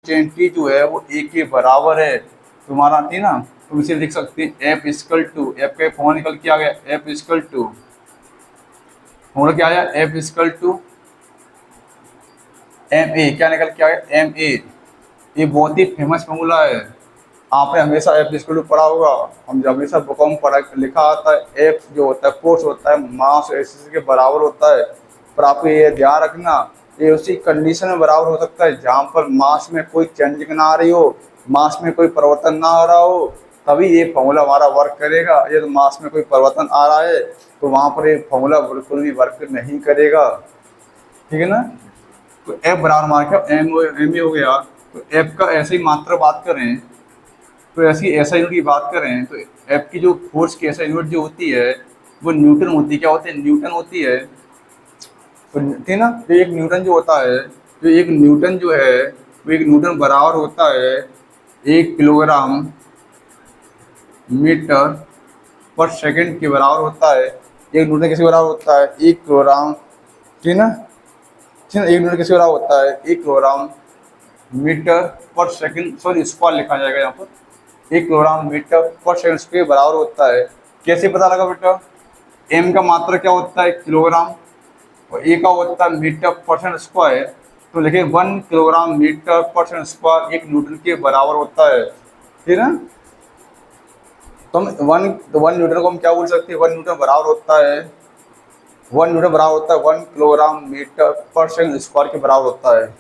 Consistently जो है वो ए के बराबर है। तुम्हारा आती है ना, तुम इसे लिख सकते हैं एफ इक्वल टू, एफ का फॉर्मूला निकल के आ गया, एफ इक्वल टू, फॉर्मूला क्या आया, F equal to M A, क्या निकल के आ गया, एम ए। ये बहुत ही फेमस फॉर्मूला है, आपने हमेशा एफ इक्वल टू पढ़ा होगा। हम जब हमेशा बुकों में पढ़ा लिखा आता है एफ जो होता है फोर्स होता है मास एक्सिस के बराबर होता है। पर आपको ये ध्यान रखना, ये उसी कंडीशन में बराबर हो सकता है जहाँ पर मास में कोई चेंजिंग ना आ रही हो, मास में कोई परिवर्तन ना आ रहा हो, तभी ये फॉर्मूला हमारा वर्क करेगा। ये तो मास में कोई परिवर्तन आ रहा है तो वहाँ पर ये फॉर्मूला बिल्कुल भी वर्क नहीं करेगा, ठीक है ना। तो एफ बराबर हमारा क्या, एम ए हो गया। तो एफ का ऐसे ही मात्रा बात करें, तो ऐसी एसआई यूनिट की बात करें तो एफ की जो फोर्स की एसआई यूनिट जो होती है वो न्यूटन होती है। क्या होती है, न्यूटन होती है। तो ठीक है ना, तो एक न्यूटन जो होता है, तो एक न्यूटन जो है वो एक न्यूटन बराबर होता है 1 किलोग्राम मीटर पर सेकंड के बराबर होता है। एक न्यूटन किसके बराबर होता है, 1 किलोग्राम, ठीक है ना, ठीक है। एक न्यूटन किसके बराबर होता है, 1 किलोग्राम मीटर पर सेकंड, सॉरी स्क्वायर लिखा जाएगा यहाँ पर, 1 किलोग्राम मीटर पर सेकंड के बराबर होता है। कैसे पता लगा बेटा, एम का मात्रा क्या होता है किलोग्राम और ए का होता है मीटर परसेंट स्क्वायर, तो लिखे 1 kilogram metre per second square 1 newton के बराबर होता है, ठीक है ना। तो हम वन न्यूटन को हम क्या बोल सकते हैं, 1 न्यूटन बराबर होता है, 1 न्यूटन बराबर होता है 1 किलोग्राम मीटर पर सेकंड स्क्वायर के बराबर होता है।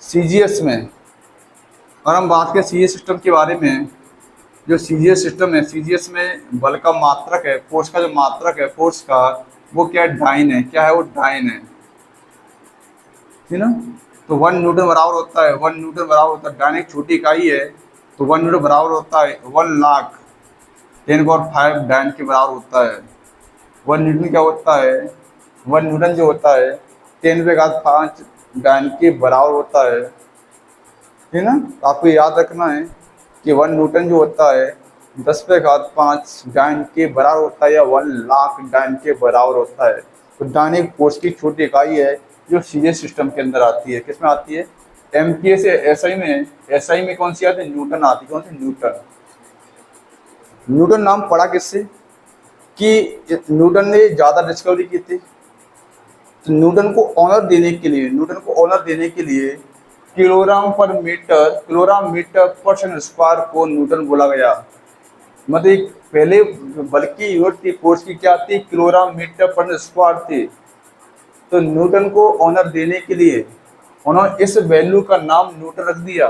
सीजीएस में अगर हम बात करें सीजीएस सिस्टम के बारे में, जो सीजीएस सिस्टम है, सीजीएस में बल का मात्रक है, फोर्स का जो मात्रक है फोर्स का, वो क्या है, डाइन है। क्या है वो, डाइन है, ठीक ना। तो 1 न्यूटन बराबर होता है, 1 न्यूटन बराबर होता है, डाइन एक छोटी इकाई है, तो 1 न्यूटन बराबर होता है 1 लाख 10⁵ डाइन के बराबर होता है। 1 न्यूटन क्या होता है, 1 न्यूटन जो होता है 10⁵ डाइन के बराबर होता है, ठीक ना। तो आपको याद रखना है कि 1 न्यूटन जो होता है 10⁵ डाइन के बराबर होता है या 1 लाख डाइन के बराबर होता है। तो डाइन एक फोर्स की छोटी इकाई है जो सीजीएस सिस्टम के अंदर आती है। किसमें आती है, एमपीए से एसआई में, एसआई में कौन सी आती है, न्यूटन आती है। कौन सी, न्यूटन। न्यूटन नाम पड़ा किससे, कि न्यूटन ने ज़्यादा डिस्कवरी की थी। तो न्यूटन को ऑनर देने के लिए, न्यूटन को ऑनर देने के लिए किलोग्राम मीटर पर सेकंड स्क्वायर को न्यूटन बोला गया। मतलब पहले बल की यूनिट थी फोर्स की, क्या थी, किलोग्राम मीटर पर स्क्वायर थी। तो न्यूटन को ऑनर देने के लिए उन्होंने इस वैल्यू का नाम न्यूटन रख दिया।